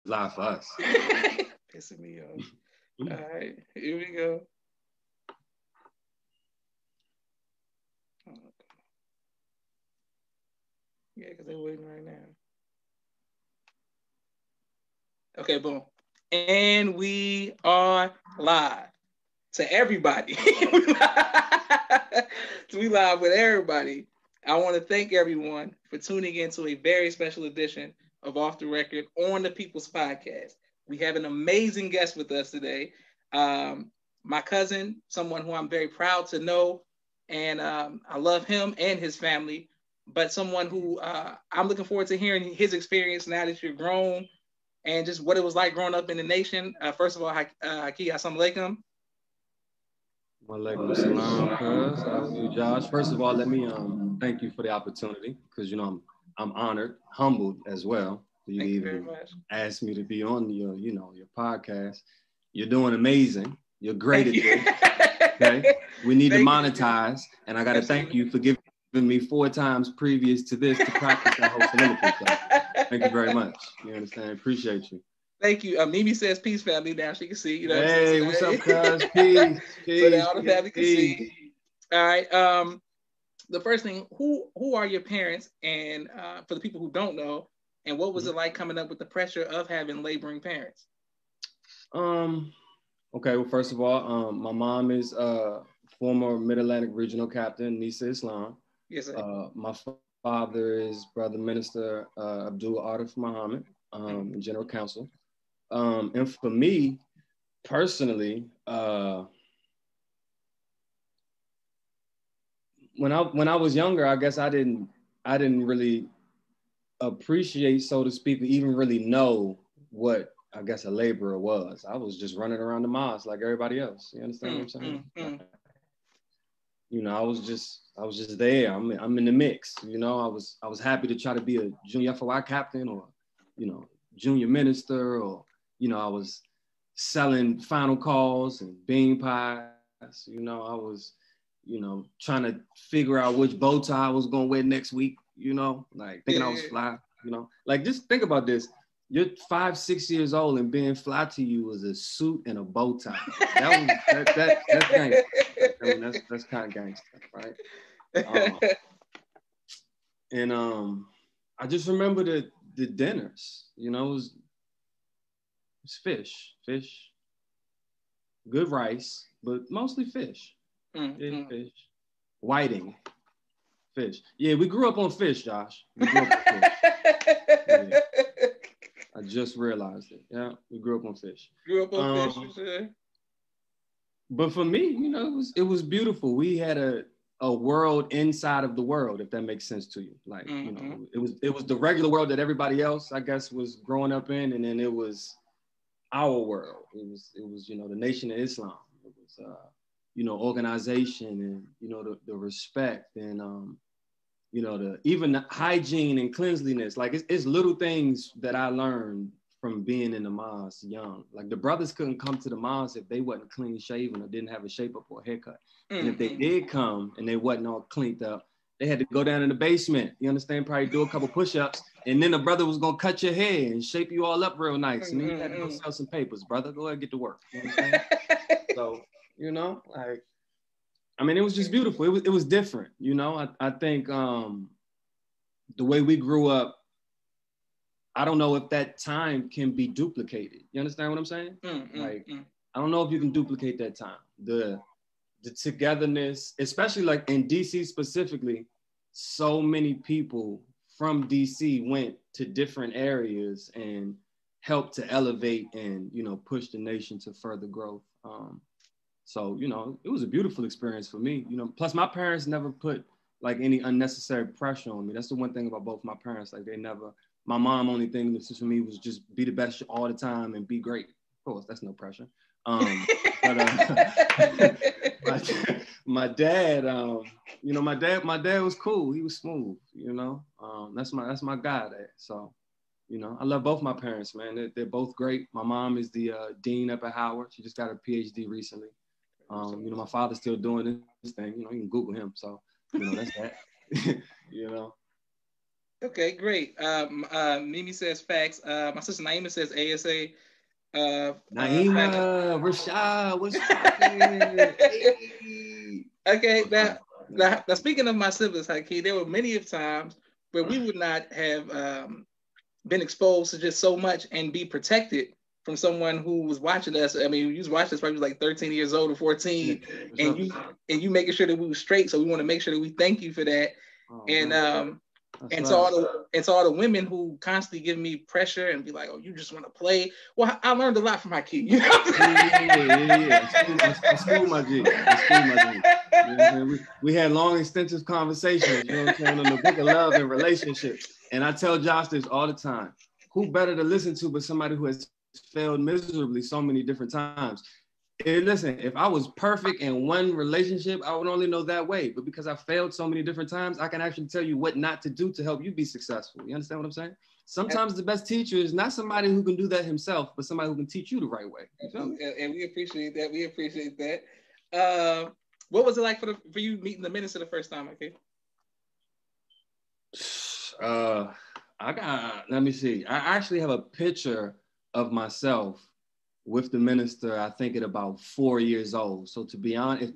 live for us. Pissing me off. All right, here we go. Yeah, because they're waiting right now. Okay, boom. And we are live to everybody. We live with everybody. I want to thank everyone for tuning in to a very special edition of Off the Record on the People's Podcast. We have an amazing guest with us today. My cousin, someone who I'm very proud to know, and I love him and his family, but someone who I'm looking forward to hearing his experience now that you're grown and just what it was like growing up in the nation. First of all, Haki, assalamu alaikum. Walaikum salam, cuz. How are you, Josh? First of all, let me thank you for the opportunity, because I'm honored, humbled as well for you to even ask me to be on your podcast. You're doing amazing. You're great at this. Okay, we need to monetize, and I got to thank you for giving me 4 times previous to this to practice that whole soliloquy. So thank you very much. You understand? Appreciate you. Thank you. Mimi says peace, family. Now she can see. You know. Hey, what's up, cuz? Peace. So now all the family can see. All right. The first thing, who are your parents? And for the people who don't know, and what was it like coming up with the pressure of having laboring parents? Okay. Well, first of all, my mom is former Mid-Atlantic Regional Captain, Nisa Islam. Yes, sir. My father is Brother Minister Abdul Arif Muhammad, General Counsel. And for me, personally, when I was younger, I guess I didn't really appreciate, so to speak, or even really know what I guess a laborer was. I was just running around the mosque like everybody else. You understand what I'm saying? You know, I was just there. I'm in the mix. You know, I was happy to try to be a junior FOI captain, or junior minister, or I was selling final calls and bean pies. You know, I was trying to figure out which bow tie I was gonna wear next week. Like thinking I was fly. Like just think about this. You're 5, 6 years old, and being fly to you was a suit and a bow tie. That's gangster. I mean, that's kind of gangster, right? And I just remember the dinners. It was fish, good rice, but mostly fish. Fish, whiting, fish. Yeah, we grew up on fish, Josh. We grew up on fish. Yeah. I just realized it. Yeah, we grew up on fish. Grew up on fish, for sure. But for me, it was beautiful. We had a world inside of the world, if that makes sense to you. Like, it was the regular world that everybody else, I guess, was growing up in, and then it was our world. It was the Nation of Islam. It was organization, and the respect, and even the hygiene and cleanliness. Like it's little things that I learned from being in the mosque young. Like the brothers couldn't come to the mosque if they wasn't clean shaven or didn't have a shape up or a haircut. And if they did come and they wasn't all cleaned up, they had to go down in the basement. You understand? Probably do a couple push-ups, and then the brother was gonna cut your hair and shape you all up real nice. And then you had to go sell some papers, brother. Go ahead and get to work. You understand? So like. I mean, it was just beautiful. It was different, I think the way we grew up, I don't know if that time can be duplicated. You understand what I'm saying? I don't know if you can duplicate that time. The togetherness, especially like in DC specifically, so many people from DC went to different areas and helped to elevate and, push the nation to further growth. So, it was a beautiful experience for me, plus my parents never put like any unnecessary pressure on me. That's the one thing about both my parents. Like my mom only thing for me was just be the best all the time and be great. Of course, that's no pressure. But my dad, my dad was cool. He was smooth, that's my guy there. So, I love both my parents, man. They're both great. My mom is the dean up at Howard. She just got her PhD recently. My father's still doing this thing. You can Google him. So, that's that. Okay, great. Mimi says facts. My sister Naima says ASA. Naima, Rashad, what's poppin'? Hey. Okay, now speaking of my siblings, Haki, there were many of times where we would not have been exposed to just so much and be protected from someone who was watching us. I mean, you was watching us probably like 13 years old or 14, and you making sure that we were straight. So we want to make sure that we thank you for that. Oh, and to all the women who constantly give me pressure and be like, "Oh, you just want to play." Well, I learned a lot from Haki. You know? I school my G. You know, we had long, extensive conversations. You know what I'm saying, on the book of love and relationships. And I tell Josh this all the time: who better to listen to but somebody who has failed miserably so many different times? And listen, if I was perfect in one relationship, I would only know that way. But because I failed so many different times, I can actually tell you what not to do to help you be successful. You understand what I'm saying? Sometimes the best teacher is not somebody who can do that himself, but somebody who can teach you the right way. You feel me? And we appreciate that. We appreciate that. What was it like for you meeting the minister the first time, okay? Let me see. I actually have a picture of myself with the minister, I think at about 4 years old. So to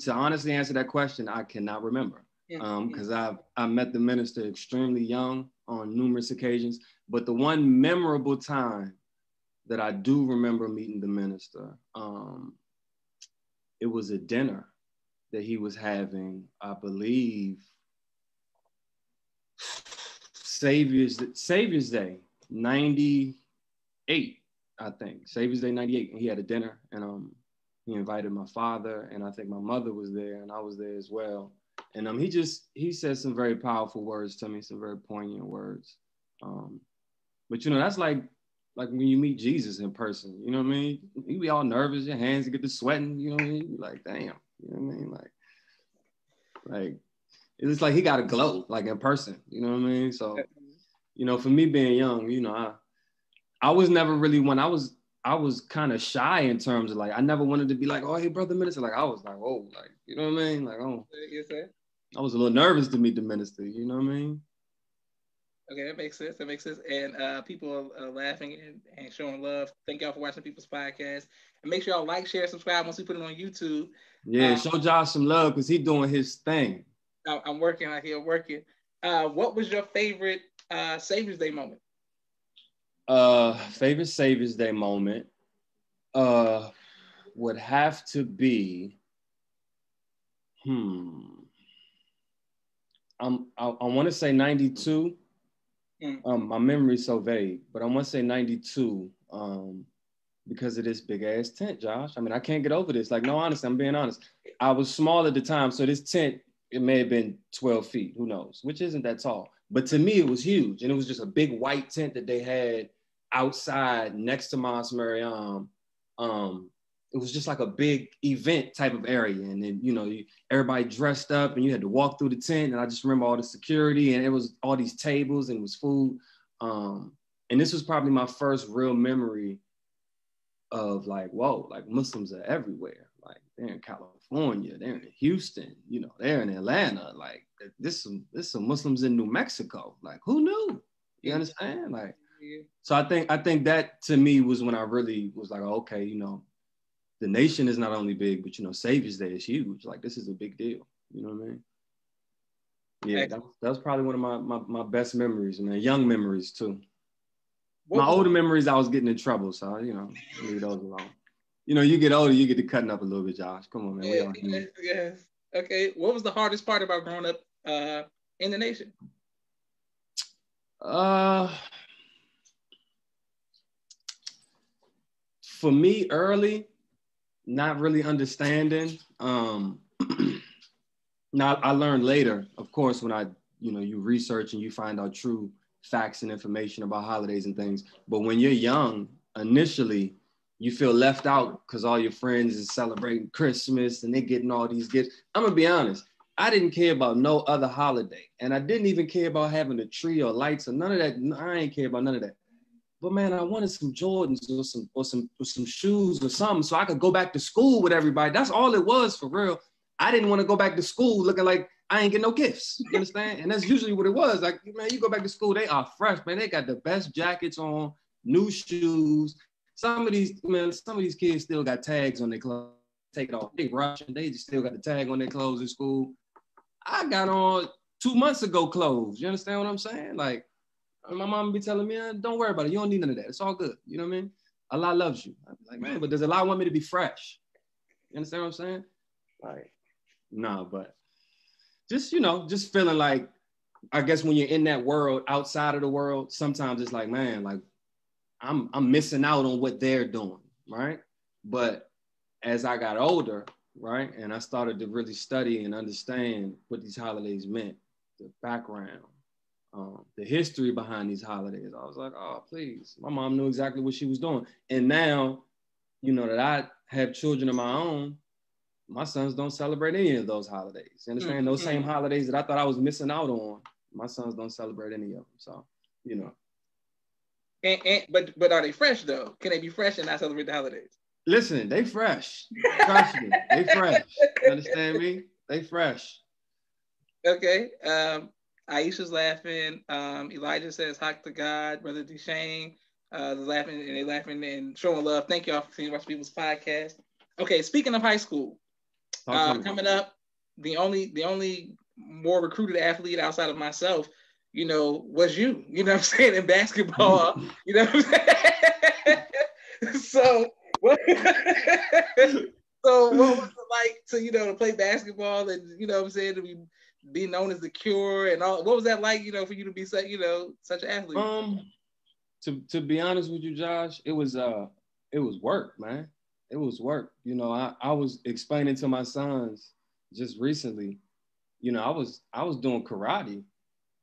honestly answer that question, I cannot remember. Because I met the minister extremely young on numerous occasions. But the one memorable time that I do remember meeting the minister, it was a dinner that he was having, I believe, Savior's Day, 98. I think Savior's Day 98, and he had a dinner, and he invited my father, and I think my mother was there, and I was there as well. And he said some very powerful words to me, some very poignant words. But you know, that's like when you meet Jesus in person. You know what I mean? You be all nervous, your hands get to sweating. You know what I mean? Like, damn. You know what I mean? Like it's like he got a glow, like in person. You know what I mean? So, you know, for me being young, you know, I was never really one. I was kind of shy in terms of like, I never wanted to be like, oh, hey, brother minister. Like, I was like, oh, like, you know what I mean? Like, oh, I was a little nervous to meet the minister. You know what I mean? Okay, that makes sense. And people are laughing and showing love. Thank y'all for watching people's podcast. And make sure y'all like, share, subscribe once we put it on YouTube. Yeah, show Josh some love because he's doing his thing. I'm working out here, working. What was your favorite Savior's Day moment? Favorite Savior's Day moment would have to be, I want to say 92. My memory's so vague, but I want to say 92 because of this big ass tent, Josh. I mean, I can't get over this. Like, no, honestly, I'm being honest. I was small at the time, so this tent, it may have been 12 feet, who knows, which isn't that tall. But to me, it was huge. And it was just a big white tent that they had outside next to Mos Mariam. It was just like a big event type of area. And then, you know, everybody dressed up and you had to walk through the tent. And I just remember all the security and it was all these tables and it was food. And this was probably my first real memory of like, whoa, like Muslims are everywhere. Like they're in California, they're in Houston, you know, they're in Atlanta. Like this some Muslims in New Mexico. Like who knew? You understand? Like, so I think that to me was when I really was like, okay, you know, the nation is not only big, but you know, Savior's Day is huge. Like this is a big deal. You know what I mean? Yeah, that was probably one of my best memories, man. Young memories too. My older memories, I was getting in trouble, so you know, leave those alone. You know, you get older, you get to cutting up a little bit, Josh. Come on, man. Yes. Okay. What was the hardest part about growing up in the nation? For me, early, not really understanding. Now I learned later, of course, when you research and you find out true facts and information about holidays and things. But when you're young, initially, you feel left out because all your friends is celebrating Christmas and they're getting all these gifts. I'm gonna be honest, I didn't care about no other holiday. And I didn't even care about having a tree or lights or none of that. I ain't care about none of that. But man, I wanted some Jordans or some shoes or something so I could go back to school with everybody. That's all it was for real. I didn't want to go back to school looking like I ain't get no gifts. You understand? And that's usually what it was. Like, man, you go back to school, they are fresh, man. They got the best jackets on, new shoes. Some of these kids still got tags on their clothes. Take it off. They rushing. They just still got the tag on their clothes in school. I got on 2 months ago clothes. You understand what I'm saying? Like, my mom be telling me, don't worry about it. You don't need none of that. It's all good. You know what I mean? Allah loves you. I'm like, man, but does Allah want me to be fresh? You understand what I'm saying? Like, no, but just, just feeling like, I guess when you're in that world, outside of the world, sometimes it's like, man, like I'm missing out on what they're doing, right? But as I got older, right, and I started to really study and understand what these holidays meant, the background, the history behind these holidays, I was like, oh, please. My mom knew exactly what she was doing. And now, that I have children of my own, my sons don't celebrate any of those holidays. You understand? Those same holidays that I thought I was missing out on, my sons don't celebrate any of them. So, But are they fresh though? Can they be fresh and not celebrate the holidays? Listen, they fresh. Trust me, they fresh. You understand me? They fresh. Okay. Aisha's laughing. Elijah says, "Hak to God." Brother Duchesne laughing, and they laughing and showing love. Thank y'all for seeing Watch People's podcast. Okay, speaking of high school, coming up, the only more recruited athlete outside of myself, was you. You know what I'm saying, in basketball. You know what I'm saying? So what was it like to to play basketball and what I'm saying, to be known as the Cure and all? What was that like, for you to be such an athlete? To be honest with you, Josh, it was work, man. It was work. I was explaining to my sons just recently, I was doing karate,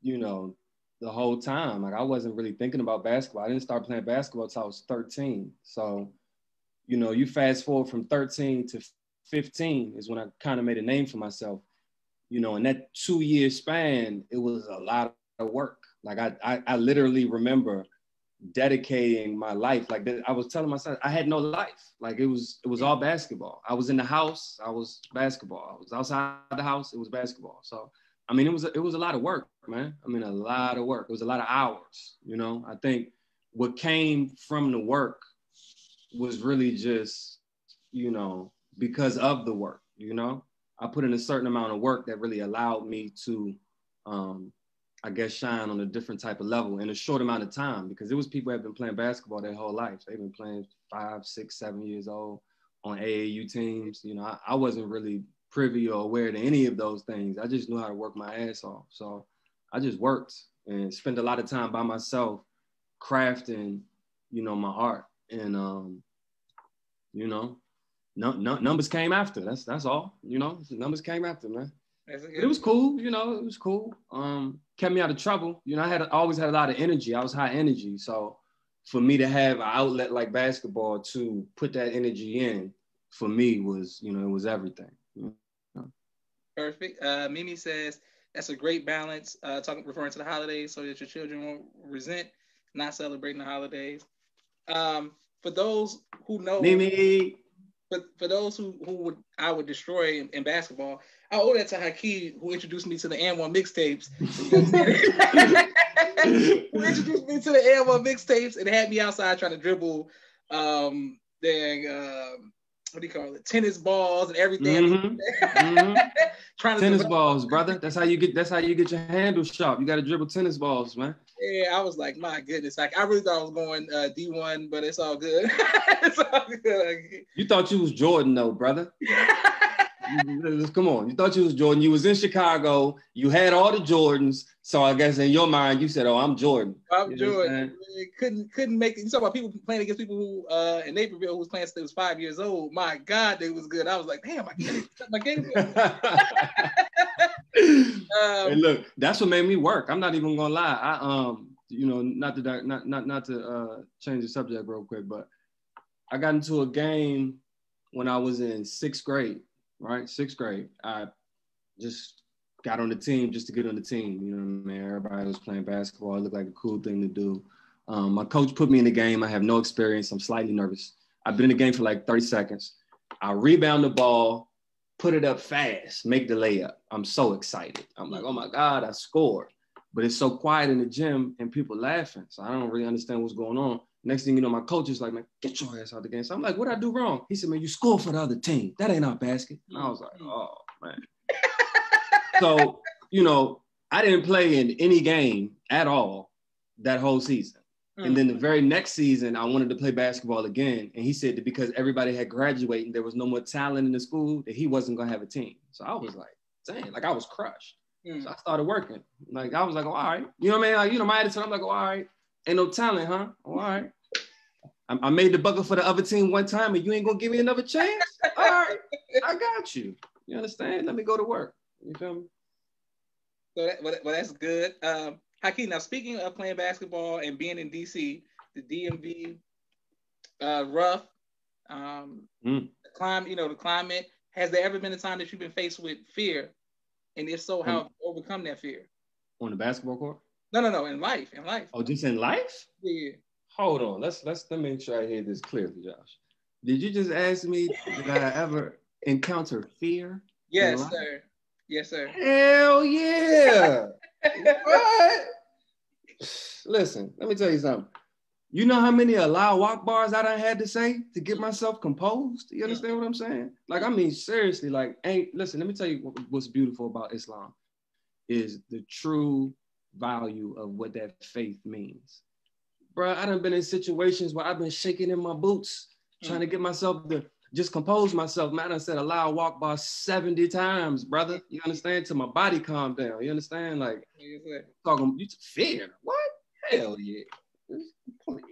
the whole time. Like, I wasn't really thinking about basketball. I didn't start playing basketball until I was 13. So, you fast forward from 13 to 15 is when I kind of made a name for myself. In that 2-year span, it was a lot of work. Like, I literally remember dedicating my life. Like, I was telling my son, I had no life. Like, it was all basketball. I was in the house, I was basketball. I was outside the house, it was basketball. So, I mean, it was a lot of work, man. I mean, a lot of work. It was a lot of hours, I think what came from the work was really just, because of the work, I put in a certain amount of work that really allowed me to, I guess, shine on a different type of level in a short amount of time, because there was people that have been playing basketball their whole life. They've been playing 5, 6, 7 years old on AAU teams. I wasn't really privy or aware to any of those things. I just knew how to work my ass off. So I just worked and spent a lot of time by myself crafting, my art. And, numbers came after. That's all. Numbers came after, man. It was cool. It was cool. Kept me out of trouble. I always had a lot of energy. I was high energy. So for me to have an outlet like basketball to put that energy in, for me was, it was everything. Perfect. Mimi says, that's a great balance, referring to the holidays so that your children won't resent not celebrating the holidays. For those who know, Mimi. For those who I would destroy in basketball, I owe that to Haki, who introduced me to the And1 mixtapes. Who introduced me to the And1 mixtapes and had me outside trying to dribble what do you call it? Tennis balls and everything. Tennis balls, brother. That's how you get your handle sharp. You got to dribble tennis balls, man. Yeah, I was like, my goodness. Like, I really thought I was going D1, but it's all good. It's all good. You thought you was Jordan, though, brother. Come on. You thought you was Jordan. You was in Chicago. You had all the Jordans. So I guess in your mind, you said, oh, I'm Jordan. I'm Jordan. Couldn't make it. You talk about people playing against people who in Naperville who was playing since they was 5 years old. My God, they was good. I was like, damn, I can't my game. Hey, look, that's what made me work. I'm not even gonna lie. I not to change the subject real quick, but I got into a game when I was in 6th grade. Right, 6th grade. I just got on the team just to get on the team. You know what I mean? Everybody was playing basketball. It looked like a cool thing to do. My coach put me in the game. I have no experience. I'm slightly nervous. I've been in the game for like 30 seconds. I rebound the ball. put it up fast, make the layup. I'm so excited. I'm like, oh my God, I scored. But it's so quiet in the gym and people laughing. So I don't really understand what's going on. Next thing you know, my coach is like, man, get your ass out the game. So I'm like, what'd I do wrong? He said, man, you scored for the other team. That ain't our basket. And I was like, oh, man. So, you know, I didn't play in any game at all that whole season. And then the very next season, I wanted to play basketball again. And he said that because everybody had graduated and there was no more talent in the school, that he wasn't going to have a team. So I was like, dang, like I was crushed. So I started working. Like, I was like, oh, all right. You know what I mean? Like, you know, my attitude, I'm like, oh, all right. Ain't no talent, huh? Oh, all right. I made the bucket for the other team one time and you ain't going to give me another chance? All right. I got you. You understand? Let me go to work. You feel me? So that's good. Haki, now speaking of playing basketball and being in DC, the DMV, rough, the climate, has there ever been a time that you've been faced with fear? And if so, how have you overcome that fear? On the basketball court? No, in life. Oh, just in life? Yeah. Hold on. Let me make sure I hear this clearly, Josh. Did you just ask me did I ever encounter fear? Yes, sir. Yes, sir. Hell yeah. What? Listen, let me tell you something. You know how many Allahu Akbars I done had to say to get myself composed? You understand what I'm saying? Like, I mean, seriously, like, listen, let me tell you what's beautiful about Islam is the true value of what that faith means. Bro, I done been in situations where I've been shaking in my boots, trying to get myself to just compose myself. Man, I said Allahu Akbar 70 times, brother. You understand? Till my body calmed down. You understand? Like, talking, you fear. What? Hell yeah. Please.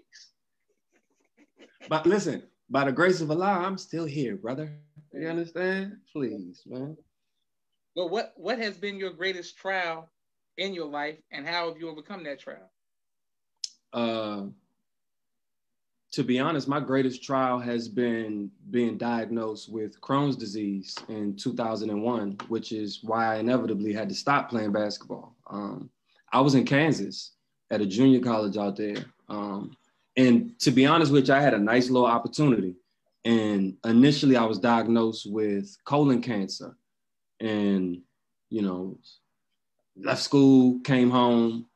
But listen, by the grace of Allah, I'm still here, brother. You understand? Please, man. Well, what has been your greatest trial in your life, and how have you overcome that trial? To be honest, my greatest trial has been being diagnosed with Crohn's disease in 2001, which is why I inevitably had to stop playing basketball. I was in Kansas at a junior college out there. And to be honest with you, I had a nice little opportunity. And initially I was diagnosed with colon cancer and, you know, left school, came home.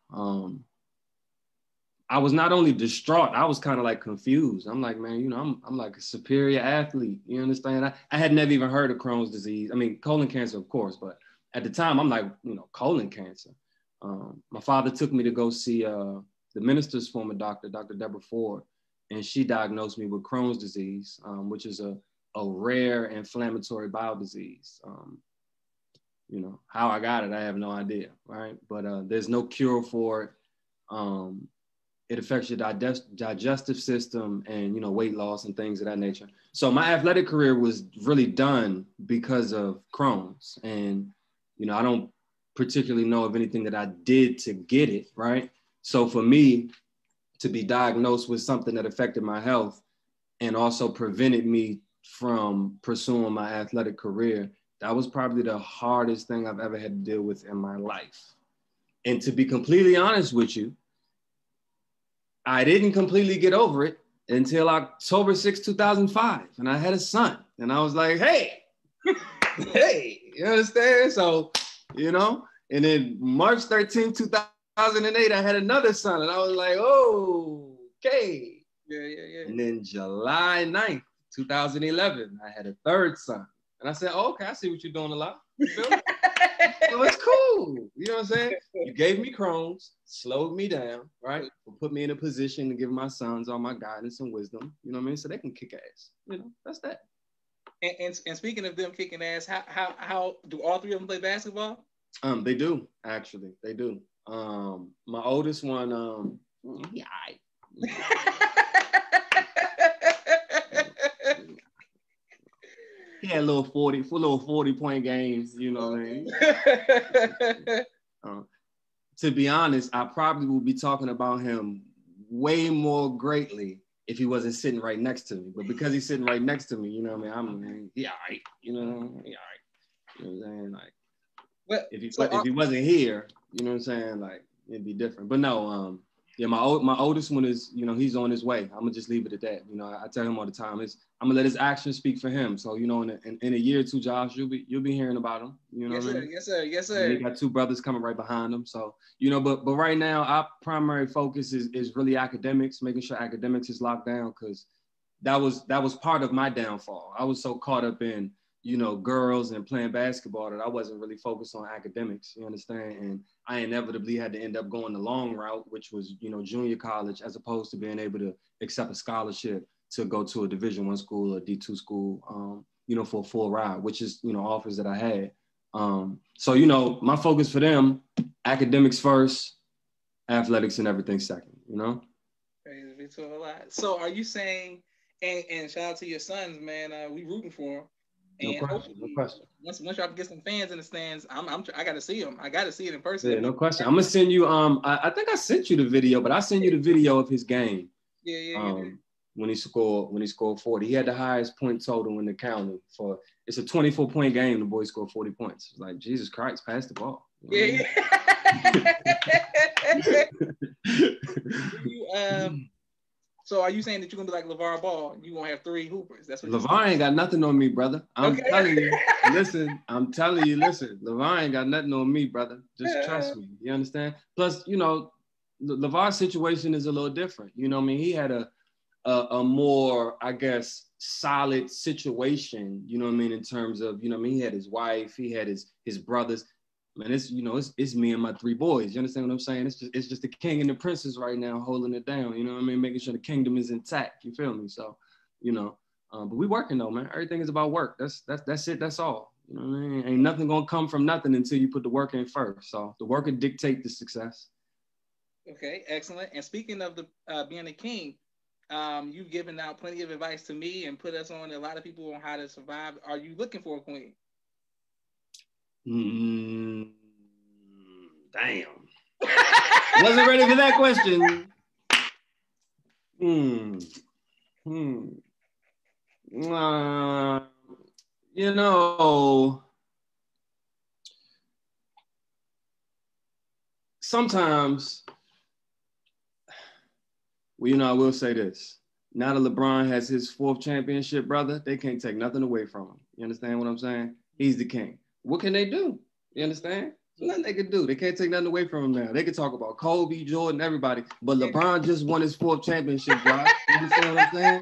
I was not only distraught, I was kind of like confused. I'm like, man, you know, I'm like a superior athlete. You understand? I had never even heard of Crohn's disease. I mean, colon cancer, of course, but at the time I'm like, you know, colon cancer. My father took me to go see the minister's former doctor, Dr. Deborah Ford, and she diagnosed me with Crohn's disease, which is a rare inflammatory bowel disease. You know, how I got it, I have no idea, right? But there's no cure for it. It affects your digestive system and, you know, weight loss and things of that nature. So my athletic career was really done because of Crohn's. And, you know, I don't particularly know of anything that I did to get it, right? So for me to be diagnosed with something that affected my health and also prevented me from pursuing my athletic career, that was probably the hardest thing I've ever had to deal with in my life. And to be completely honest with you, I didn't completely get over it until October 6, 2005. And I had a son. And I was like, hey, you understand? So, you know, and then March 13, 2008, I had another son. And I was like, oh, okay. Yeah. And then July 9th, 2011, I had a third son. And I said, oh, okay, I see what you're doing a lot. You feel me? So it's cool. You know what I'm saying? You gave me Crohn's, slowed me down, right? Put me in a position to give my sons all my guidance and wisdom, you know what I mean? So they can kick ass. You know, that's that. And speaking of them kicking ass, how do all three of them play basketball? They do, actually. They do. My oldest one, yeah. He had little 40-point games, you know what I mean? To be honest, I probably would be talking about him way more greatly if he wasn't sitting right next to me. But because he's sitting right next to me, you know what I mean? He all right, you know? He all right. You know what I'm saying? Like, if he wasn't here, you know what I'm saying? Like, it'd be different. But no, Yeah, my oldest one is, he's on his way. I'm gonna just leave it at that. I tell him all the time, I'm gonna let his actions speak for him. So, in a year or two, Josh, you'll be hearing about him. You know yes, what I sir. mean? Yes, sir. Yes, sir. And he got two brothers coming right behind him. So, but right now, our primary focus is really academics, making sure academics is locked down, because that was part of my downfall. I was so caught up in, girls and playing basketball that I wasn't really focused on academics, you understand? And I inevitably had to end up going the long route, which was, junior college, as opposed to being able to accept a scholarship to go to a Division I school or D2 school, for a full ride, which is, offers that I had. So, my focus for them, academics first, athletics and everything second, Crazy to a lot. So are you saying, and shout out to your sons, man, we rooting for them. And no question. Once y'all can get some fans in the stands, I got to see them. I got to see it in person. Yeah, no question. I'm gonna send you. I think I sent you the video, but I sent you the video of his game. Yeah. When he scored 40, he had the highest point total in the county. It's a 24-point game. The boy scored 40 points. It's like, Jesus Christ, pass the ball. Yeah. So are you saying that you're gonna be like LeVar Ball? You gonna have 3 hoopers? That's what LeVar ain't got nothing on me, brother. I'm telling you. Listen, LeVar ain't got nothing on me, brother. Just trust me. You understand? Plus, LeVar's situation is a little different. You know what I mean? He had a more, I guess, solid situation, you know what I mean, in terms of, he had his wife, he had his brothers. Man, it's me and my 3 boys. You understand what I'm saying? It's just the king and the princess right now holding it down. You know what I mean? Making sure the kingdom is intact. You feel me? So, but we working though, man. Everything is about work. That's it. That's all. You know what I mean? Ain't nothing gonna come from nothing until you put the work in first. So the work will dictate the success. Okay, excellent. And speaking of the being a king, you've given out plenty of advice to me and put us on a lot of people on how to survive. Are you looking for a queen? Damn. Wasn't ready for that question. Sometimes, I will say this. Now that LeBron has his 4th championship, brother, they can't take nothing away from him. You understand what I'm saying? He's the king. What can they do? You understand? There's nothing they can do. They can't take nothing away from him now. They can talk about Kobe, Jordan, everybody, but LeBron just won his 4th championship, bro. You understand what I'm saying?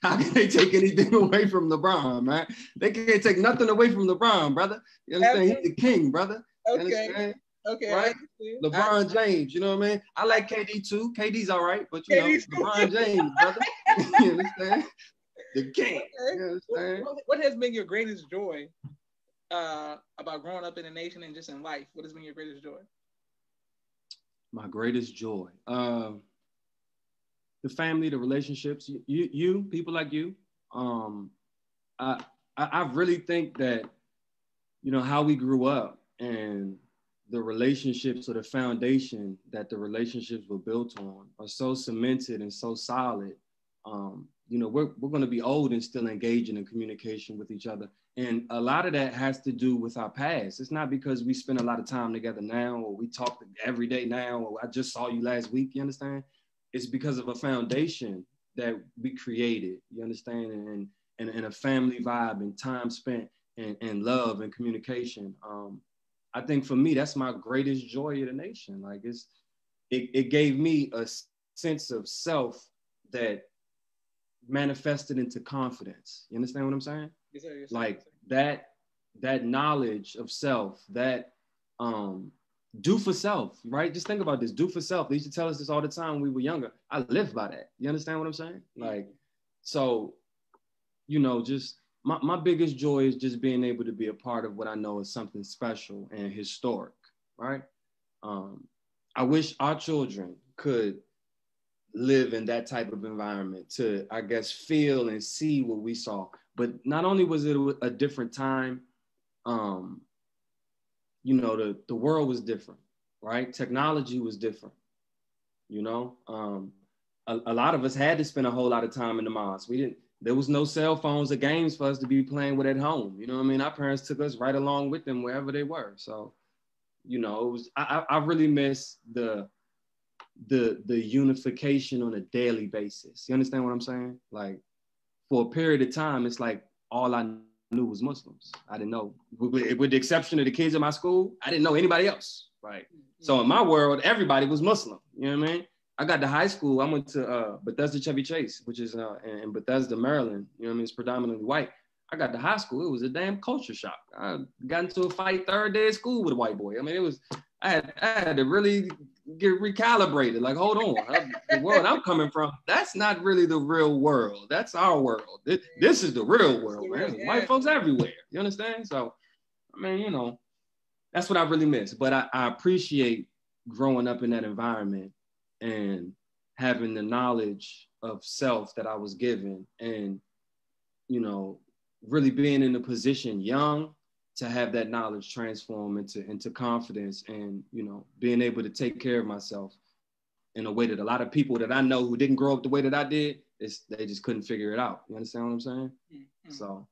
How can they take anything away from LeBron, man? They can't take nothing away from LeBron, brother. You understand? He's the king, brother. You understand? Okay. Right? LeBron James, you know what I mean? I like KD too. KD's all right, but LeBron James, brother. You understand? The king. Okay. You understand? What has been your greatest joy about growing up in the nation and just in life? What has been your greatest joy? My greatest joy. The family, the relationships, you people like you. I really think that, how we grew up and the relationships or the foundation that the relationships were built on are so cemented and so solid. We're going to be old and still engaging in communication with each other. And a lot of that has to do with our past. It's not because we spend a lot of time together now, or we talk every day now, or I just saw you last week, you understand? It's because of a foundation that we created, you understand? And a family vibe and time spent and love and communication. I think for me, that's my greatest joy of the nation. Like it gave me a sense of self that manifested into confidence. You understand what I'm saying? Yes, sir. Like that knowledge of self, that do for self, right? Just think about this, do for self. They used to tell us this all the time when we were younger. I live by that. You understand what I'm saying? Like, so, just my biggest joy is just being able to be a part of what I know is something special and historic, right? I wish our children could live in that type of environment to, I guess, feel and see what we saw. But not only was it a different time, the world was different, right? Technology was different, a lot of us had to spend a whole lot of time in the mosque. There was no cell phones or games for us to be playing with at home. You know what I mean? Our parents took us right along with them wherever they were. So, it was, I really miss the the unification on a daily basis. You understand what I'm saying? Like for a period of time, it's like all I knew was Muslims. I didn't know, with the exception of the kids in my school, I didn't know anybody else, right? So in my world, everybody was Muslim. You know what I mean? I got to high school. I went to Bethesda Chevy Chase, which is in Bethesda, Maryland. You know what I mean? It's predominantly white. I got to high school. It was a damn culture shock. I got into a fight third day of school with a white boy. I mean, I had to really get recalibrated. Like, hold on, the world I'm coming from, that's not really the real world. That's our world. This is the real world, man. Yeah. White folks everywhere. You understand? So, I mean, you know, that's what I really miss. But I appreciate growing up in that environment and having the knowledge of self that I was given, and, you know, really being in a position young to have that knowledge transform into confidence, and, you know, being able to take care of myself in a way that a lot of people that I know who didn't grow up the way that I did, they just couldn't figure it out. You understand what I'm saying? Mm-hmm. So,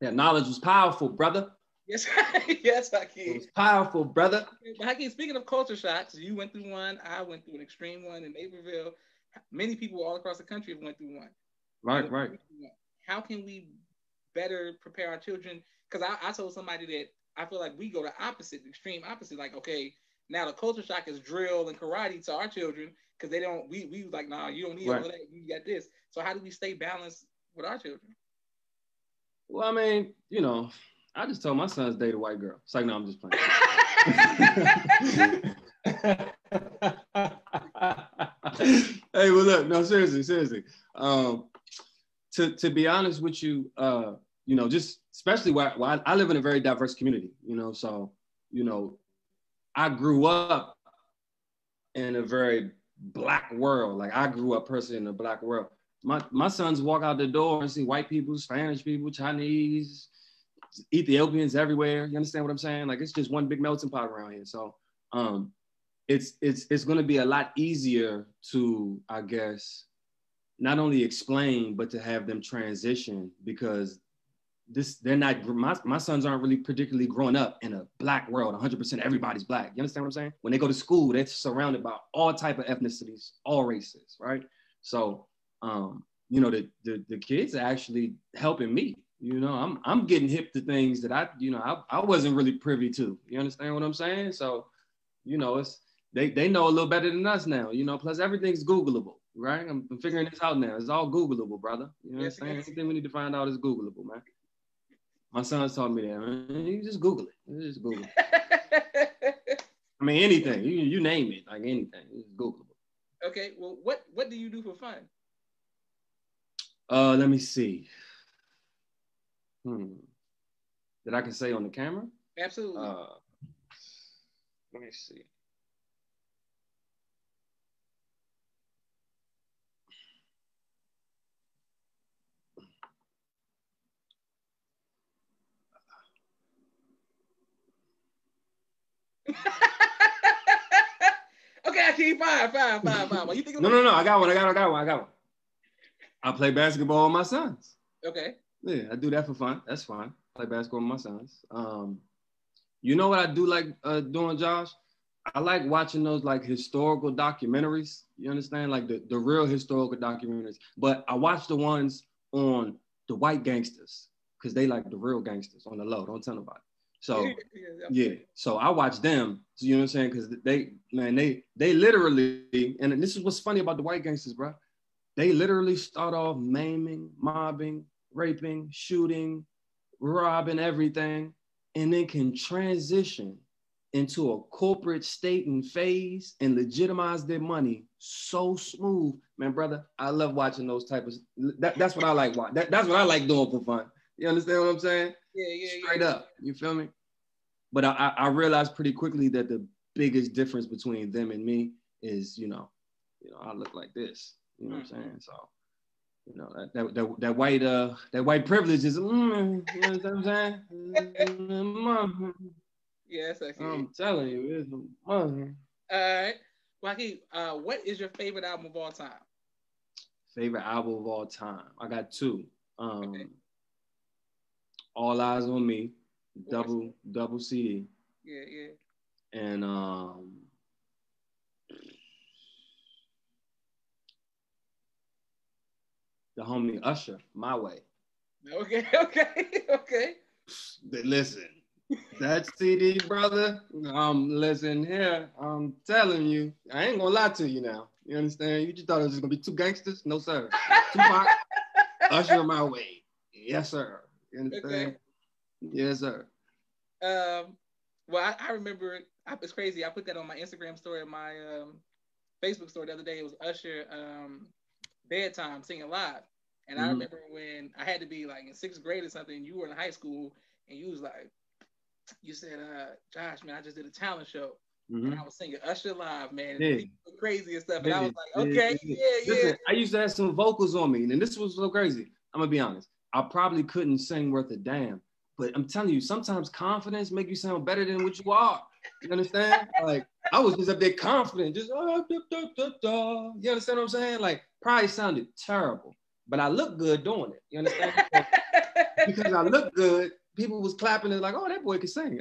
yeah, knowledge was powerful, brother. Yes, yes, Haki. It was powerful, brother. Haki, speaking of culture shocks, you went through one. I went through an extreme one in Naperville. Many people all across the country have went through one. Right. How can we better prepare our children? Because I told somebody that I feel like we go the opposite, the extreme opposite. Like, okay, now the culture shock is drill and karate to our children because they don't. We like, nah, you don't need all of that. You got this. So how do we stay balanced with our children? Well, I mean, you know, I just told my sons date a white girl. It's like, no, I'm just playing. Hey, well, look, no, seriously. To be honest with you, you know, just especially where I live in a very diverse community, you know, so, you know, I grew up in a very Black world. Like, I grew up personally in a Black world. My sons walk out the door and see white people, Spanish people, Chinese, Ethiopians everywhere. You understand what I'm saying? Like, it's just one big melting pot around here. So it's going to be a lot easier to, I guess, not only explain, but to have them transition, because they're not, my sons aren't really particularly growing up in a Black world. 100% everybody's Black. You understand what I'm saying? When they go to school, they're surrounded by all type of ethnicities, all races, right? So, you know, the kids are actually helping me. You know, I'm getting hip to things that I wasn't really privy to. You understand what I'm saying? So, you know, they know a little better than us now. You know, plus everything's Googleable, right? I'm figuring this out now. It's all Googleable, brother. You know what I'm saying? Anything we need to find out is Googleable, man. My sons taught me that, man. You just Google it. You just Google it. I mean, anything. You name it, like anything. It's Googleable. Okay. Well, what do you do for fun? Let me see. That I can say on the camera? Absolutely. Let me see. Okay, I keep fine. Well, you think No. I got one. I play basketball with my sons. Okay. Yeah, I do that for fun. That's fine. Play basketball with my sons. You know what I do like doing, Josh? I like watching those like historical documentaries. You understand? Like the real historical documentaries. But I watch the ones on the white gangsters because they like the real gangsters on the low. Don't tell nobody. So yeah. So I watch them. You know what I'm saying? Because they literally, and this is what's funny about the white gangsters, bro. They literally start off maiming, mobbing, raping, shooting, robbing everything, and then can transition into a corporate state and phase and legitimize their money so smooth. Man, brother, I love watching those type of, that's what I like watching. That's what I like doing for fun. You understand what I'm saying? Yeah. Straight up, you feel me? But I realized pretty quickly that the biggest difference between them and me is, you know, I look like this. You know what I'm saying? So, you know, that white privilege is, you know what I'm saying? Yes, I see. I'm telling you, it's all right. Haki, what is your favorite album of all time? Favorite album of all time? I got two. Okay. All Eyes on Me, double CD. Yeah. And the homie Usher, My Way. Okay. Listen, that CD, brother. Listen here. I'm telling you, I ain't gonna lie to you now. You understand? You just thought it was just gonna be two gangsters? No, sir. Tupac, Usher, My Way. Yes, sir. You understand? Okay. Yes, sir. Well, I remember it's crazy. I put that on my Instagram story and my Facebook story the other day. It was Usher bedtime singing live. And I remember when I had to be like in 6th grade or something, you were in high school and you was like, you said, Josh, man, I just did a talent show. And I was singing Usher live, man. And people were crazy and stuff. And I was like, okay, yeah. Listen, I used to have some vocals on me. And this was so crazy. I'm going to be honest. I probably couldn't sing worth a damn. But I'm telling you, sometimes confidence make you sound better than what you are. You understand? Like, I was just a bit confident. Just, you understand what I'm saying? Like, probably sounded terrible. But I look good doing it. You understand? Because I look good, people was clapping and like, oh, that boy can sing.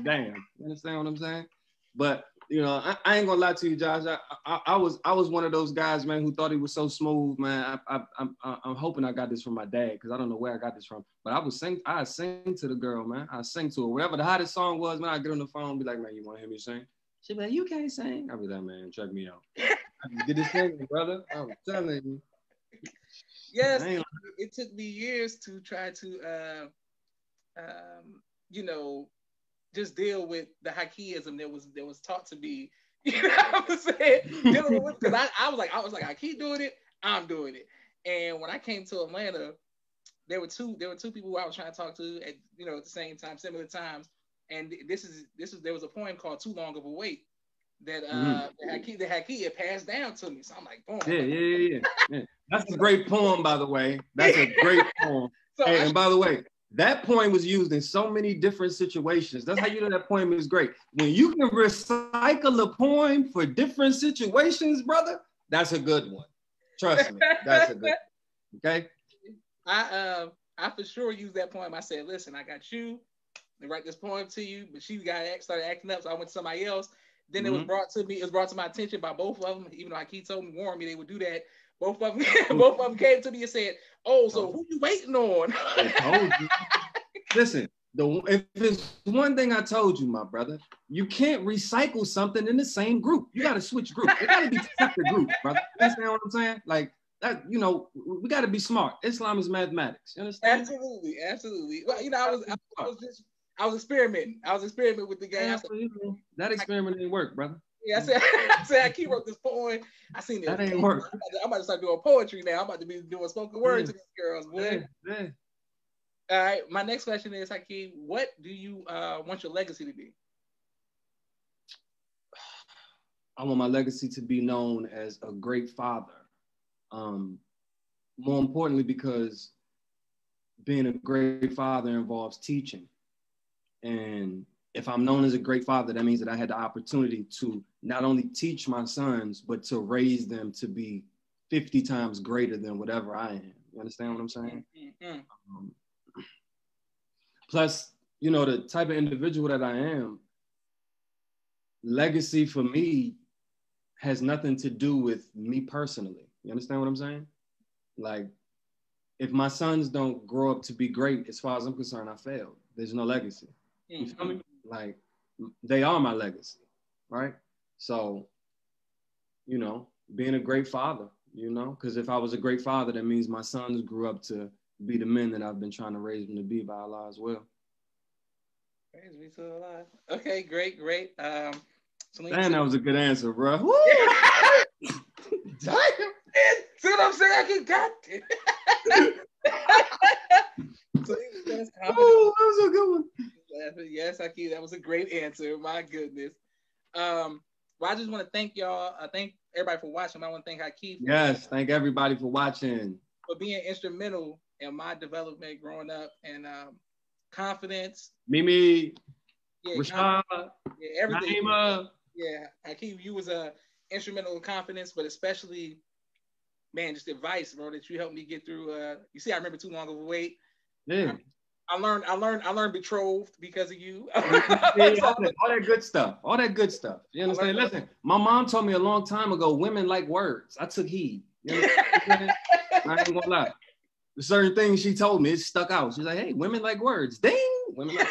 Damn. You understand what I'm saying? But you know, I ain't gonna lie to you, Josh. I was one of those guys, man, who thought he was so smooth, man. I'm hoping I got this from my dad because I don't know where I got this from. But I sing to the girl, man. I sing to her. Whatever the hottest song was, man, I get on the phone and be like, man, you want to hear me sing? She'd be like, you can't sing. I'll be like, man, check me out. Get this thing, brother. I'm telling you. Yes, it took me years to try to, you know, just deal with the Hakiism that was taught to me. You know what I'm saying? Dealing with, because I was like, I keep doing it, I'm doing it. And when I came to Atlanta, there were two people who I was trying to talk to at the same time, similar times. And there was a poem called "Too Long of a Wait" that the Haki had passed down to me. So I'm like, boom. Yeah. That's a great poem, by the way. That's a great poem. So and by the way, that poem was used in so many different situations. That's how you know that poem is great. When you can recycle a poem for different situations, brother, that's a good one. Trust me, that's a good one. Okay? I for sure used that poem. I said, listen, I got you to write this poem to you, but she started acting up, so I went to somebody else. Then it was brought to my attention by both of them, even though Haki warned me they would do that. Both of them came to me and said, "Oh, so who you waiting on?" I told you. Listen, if there's one thing I told you, my brother, you can't recycle something in the same group. You got to switch groups. It got to be separate groups, brother. You understand what I'm saying? Like that, we got to be smart. Islam is mathematics. You understand? Absolutely. Well, I was experimenting. With the game. That experiment didn't work, brother. Yeah, I said, I wrote this poem. I seen it. That ain't work. I'm about to start doing poetry now. I'm about to be doing spoken word to these girls, boy. Yeah. All right. My next question is, Haki, what do you want your legacy to be? I want my legacy to be known as a great father. More importantly, because being a great father involves teaching. And if I'm known as a great father, that means that I had the opportunity to not only teach my sons, but to raise them to be 50 times greater than whatever I am. You understand what I'm saying? Mm-hmm. Plus, the type of individual that I am, legacy for me has nothing to do with me personally. You understand what I'm saying? Like, if my sons don't grow up to be great, as far as I'm concerned, I failed. There's no legacy. You feel me? Like, they are my legacy, right? So, being a great father, because if I was a great father, that means my sons grew up to be the men that I've been trying to raise them to be by Allah as well. Praise be to Allah. Okay, great. Damn, that was a good answer, bro. Woo! Damn. See what I'm saying? I got it. Oh, that was a good one. Yes, Haki, that was a great answer. My goodness. Well, I just want to thank y'all. I thank everybody for watching. I want to thank Haki. Yes, thank everybody for watching. For being instrumental in my development growing up and confidence. Mimi, Rashad, everything. Naima. Yeah, Haki, you was instrumental in confidence, but especially, man, just advice, bro, that you helped me get through. You see, I remember Too Long of a Wait. Yeah. I learned Betrothed because of you. all that good stuff. You understand? Listen, my mom told me a long time ago, women like words. I took heed. You know I ain't gonna lie. The certain things she told me, it stuck out. She's like, hey, women like words. Ding! Women like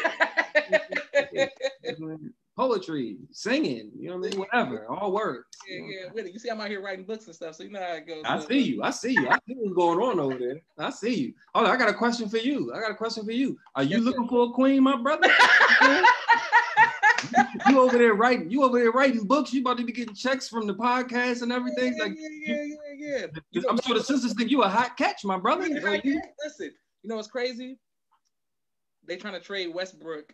poetry, singing, you know what I mean? Whatever, all words. Yeah, really. You see, I'm out here writing books and stuff, so you know how it goes. I see you. I see what's going on over there. I see you. Oh, I got a question for you. Are you looking for a queen, my brother? You over there writing books. You about to be getting checks from the podcast and everything. Yeah. I'm sure the sisters think you a hot catch, my brother. Listen, you know what's crazy? They trying to trade Westbrook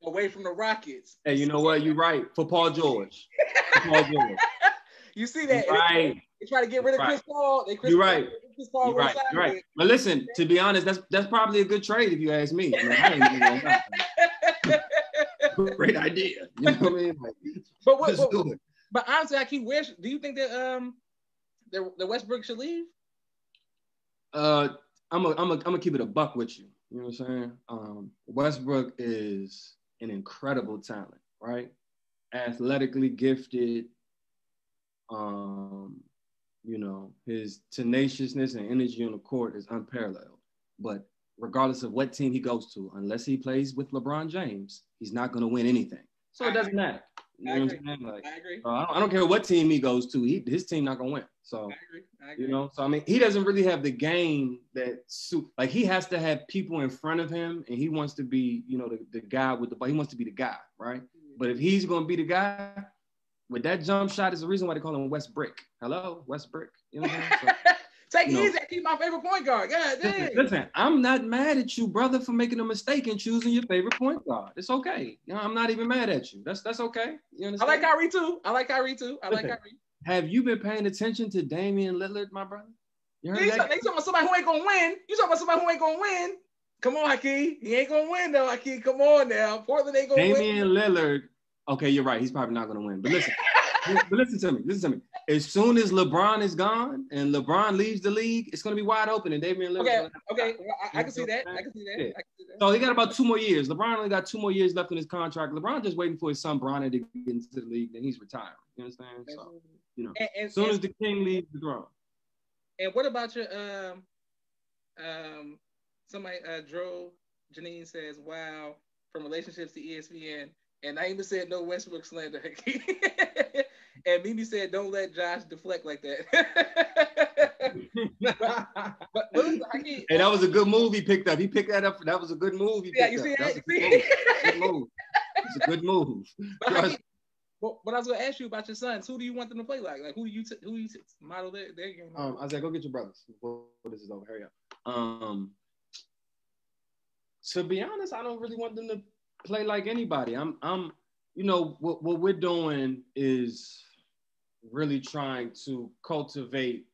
away from the Rockets. Hey, you know what? You're right. For Paul George. You see that? Right. They try to get rid of Chris Paul. You're right. But listen, to be honest, that's probably a good trade if you ask me. Great idea. You know what I mean? Like, but honestly, I keep wishing. Do you think that the Westbrook should leave? I'm gonna keep it a buck with you. You know what I'm saying? Westbrook is an incredible talent, right? Athletically gifted. You know, his tenaciousness and energy on the court is unparalleled. But regardless of what team he goes to, unless he plays with LeBron James, he's not going to win anything. So it doesn't matter. You know what I'm saying? Like, I agree. I don't care what team he goes to. His team not going to win. So, I agree. You know, so I mean, he doesn't really have the game that like he has to have people in front of him, and he wants to be, you know, the guy with the ball. He wants to be the guy, right? But if he's going to be the guy, with that jump shot is the reason why they call him West Brick. Hello, West Brick. You know what I'm saying? So, take it easy. Keep my favorite point guard. God dang. Listen, I'm not mad at you, brother, for making a mistake and choosing your favorite point guard. It's okay. You know, I'm not even mad at you. That's okay. You understand? I like Kyrie too. Listen, have you been paying attention to Damian Lillard, my brother? You heard that? They talking about somebody who ain't gonna win. You talking about somebody who ain't gonna win? Come on, Haki. He ain't gonna win though, Haki. Come on now. Portland ain't gonna win. Damian Lillard. Okay, you're right. He's probably not gonna win. But listen. But listen to me. As soon as LeBron is gone and LeBron leaves the league, it's going to be wide open. And Damian Lillard. Okay. Well, I can see that. Yeah. So he got about 2 more years. LeBron only got 2 more years left in his contract. LeBron just waiting for his son Bronny to get into the league, then he's retiring. You understand? So, you know, as soon as the king leaves the throne. And what about your somebody Dro Janine says, wow, from relationships to ESPN. And I even said no Westbrook slander. And Mimi said, don't let Josh deflect like that. but hey, that was a good move he picked up. He picked that up. That was a good move. You see that? Good move. It's a good move. But I was going to ask you about your sons. Who do you want them to play like? Like, who do you model their game? I was like, go get your brothers. This is over. Hurry up. To be honest, I don't really want them to play like anybody. I'm you know, what we're doing is really trying to cultivate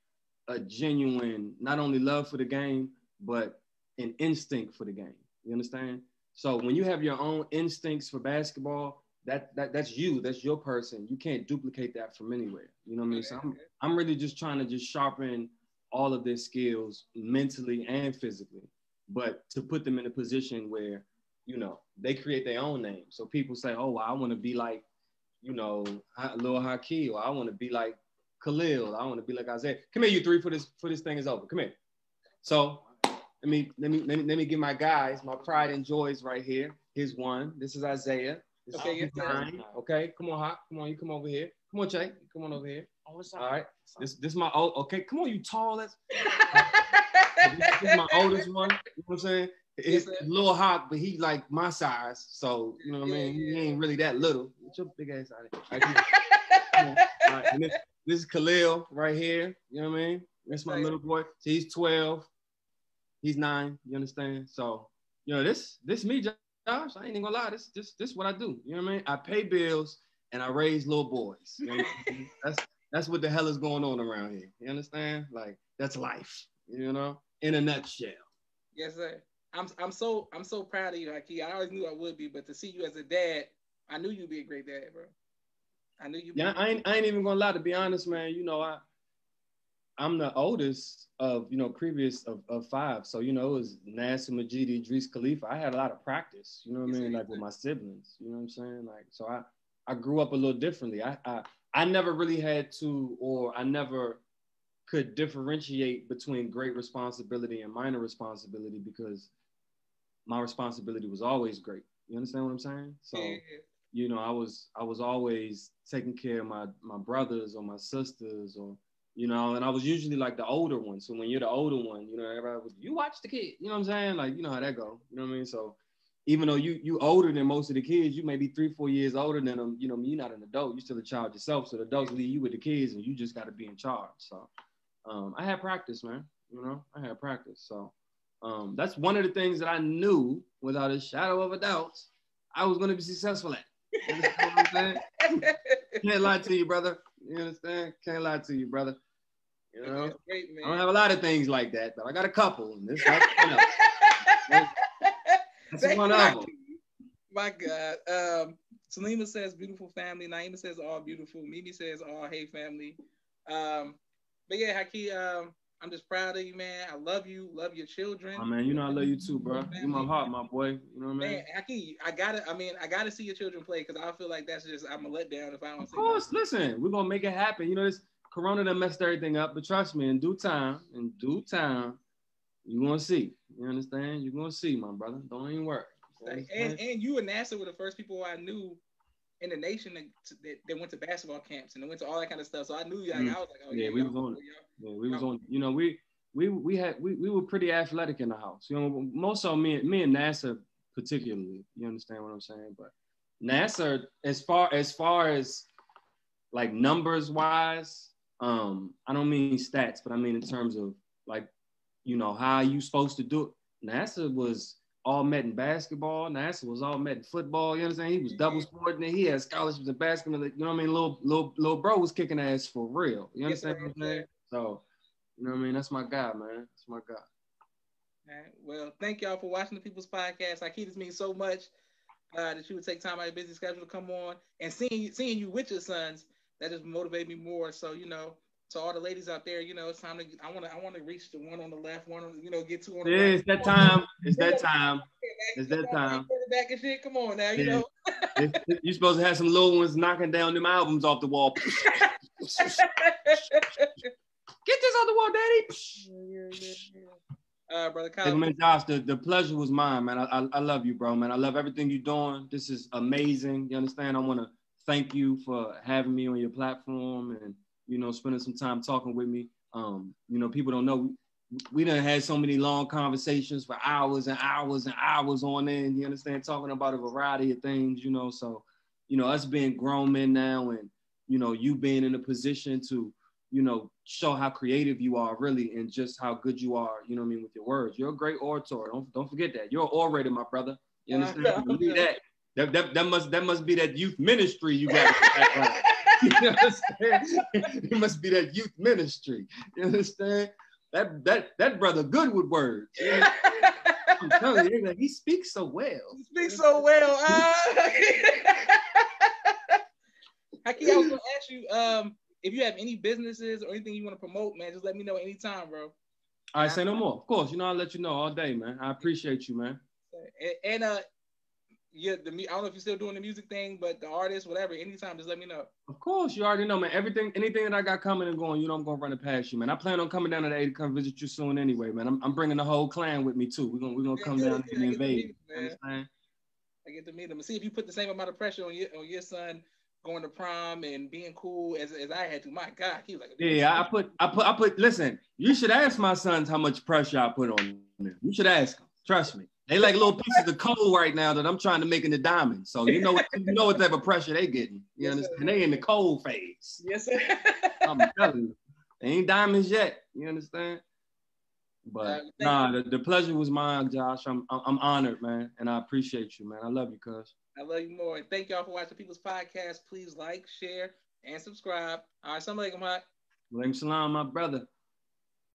a genuine, not only love for the game, but an instinct for the game. You understand? So when you have your own instincts for basketball, that's you, that's your person. You can't duplicate that from anywhere. You know what I mean? So I'm really just trying to just sharpen all of their skills mentally and physically, but to put them in a position where, you know, they create their own name. So people say, oh, well, I want to be like, you know, Lil Haki, or I want to be like Khalil. I want to be like Isaiah. Come here, you three, for this thing is over. Come here. So let me get my guys, my pride and joys right here. Here's one. This is Isaiah. This is nine. Okay, come on, Hawk. Come on, you come over here. Come on, Jay. Come on over here. All right. This my old. Okay, come on, you tall. This is my oldest one. You know what I'm saying? It's a little hot, but he like my size, so you know what I mean. He ain't really that little. Get your big ass out of here. All right, and this is Khalil right here. You know what I mean? That's my little boy. So he's 12. He's 9. You understand? So you know this me, Josh. I ain't even gonna lie. This what I do. You know what I mean? I pay bills and I raise little boys. You know what I mean? That's what the hell is going on around here. You understand? Like that's life. You know, in a nutshell. Yes, sir. I'm so proud of you, Haki. I always knew I would be, but to see you as a dad, I knew you'd be a great dad, bro. I knew you. Yeah, I ain't even gonna lie. To be honest, man, you know, I'm the oldest of, you know, previous of 5. So, you know, it was Nasser Majid, Idris Khalifa. I had a lot of practice, you know what I mean? Like with my siblings, you know what I'm saying? Like, so I grew up a little differently. I never really had to, or I never could differentiate between great responsibility and minor responsibility because my responsibility was always great. You understand what I'm saying? So, you know, I was always taking care of my brothers or my sisters or, you know, and I was usually like the older one. So when you're the older one, you know, everybody was, you watch the kid, you know what I'm saying? Like, you know how that go, you know what I mean? So even though you older than most of the kids, you may be 3-4 years older than them, you know, you're not an adult, you're still a child yourself. So the adults leave you with the kids and you just got to be in charge. So I had practice, man, you know, I had practice. So that's one of the things that I knew without a shadow of a doubt I was going to be successful at. You understand what I'm saying? Can't lie to you, brother. You understand? Can't lie to you, brother. You know, great, man. I don't have a lot of things like that, but I got a couple. And this that's one of them. That's one of them. My God. Salima says, beautiful family. Naima says, all beautiful. Mimi says, all hey family. But yeah, Haki, I'm just proud of you, man. I love you. Love your children. Oh, man, you know I love you too, bro. You my heart, my boy. You know what I mean? Man, Haki, I gotta see your children play because I feel like that's just, I'm a letdown if I don't see. Of course, listen, we're gonna make it happen. You know, this Corona done messed everything up, but trust me, in due time, you're gonna see. You understand? You're gonna see, my brother. Don't even worry. And you and Nasa were the first people I knew in the nation that went to basketball camps and they went to all that kind of stuff. So I knew, like, I was like, oh yeah, we was on it. Yeah, we was on. You know, we were pretty athletic in the house. You know, most of me and NASA particularly. You understand what I'm saying? But NASA, as far as like numbers wise, I don't mean stats, but I mean in terms of like, you know, how you supposed to do it. NASA was all met in basketball. NASA was all met in football. You understand? He was double sporting it. He had scholarships in basketball. You know what I mean? Little bro was kicking ass for real. You understand what I'm saying? So, you know what I mean? That's my guy, man. That's my guy. All right. Well, thank y'all for watching the People's Podcast. Haki, this means so much that you would take time out of your busy schedule to come on and seeing you with your sons. That just motivated me more. So, you know, to all the ladies out there, you know, it's time to. I want to reach the one on the left, one on, you know, get two on the right. It's that time. It's that time. It's that time. Back and shit. Come on now, you know. You're supposed to have some little ones knocking down them albums off the wall. Get this off the wall, daddy. Brother Kyle. Hey, man, Josh, the pleasure was mine, man. I love you, bro, man. I love everything you're doing. This is amazing. You understand? I want to thank you for having me on your platform and, you know, spending some time talking with me. You know, people don't know we done had so many long conversations for hours and hours and hours on end. You understand? Talking about a variety of things, you know. So, you know, us being grown men now and, you know, you being in a position to, you know, show how creative you are really and just how good you are, you know what I mean, with your words. You're a great orator. Don't forget that. You're an orator, my brother. You understand? That must be that youth ministry you got. You understand? It must be that youth ministry. You understand? That brother good with words. You know? I'm telling you, he speaks so well. He speaks so well. Haki, I was gonna ask you, if you have any businesses or anything you want to promote, man, just let me know anytime, bro. All right, say no more. Of course, you know I'll let you know all day, man. I appreciate you, man. And yeah, I don't know if you're still doing the music thing, but the artist, whatever, anytime, just let me know. Of course, you already know, man. Anything that I got coming and going, you know I'm gonna run it past you, man. I plan on coming down to the A to come visit you soon anyway, man. I'm bringing the whole clan with me too. We're gonna come down and invade. I get to meet them and see if you put the same amount of pressure on your son going to prom and being cool as I had to. My God, he was like, yeah, I put. Listen, you should ask my sons how much pressure I put on them. You should ask them. Trust me. They like little pieces of coal right now that I'm trying to make into diamonds. So you know what type of pressure they getting. You understand? Sir. They in the coal phase. Yes, sir. I'm telling you, they ain't diamonds yet. You understand? But the pleasure was mine, Josh. I'm honored, man, and I appreciate you, man. I love you, cuz. I love you more. And thank y'all for watching People's Podcast. Please like, share, and subscribe. All right, assalamu alaikum, Haq. Walaikum salam, my brother.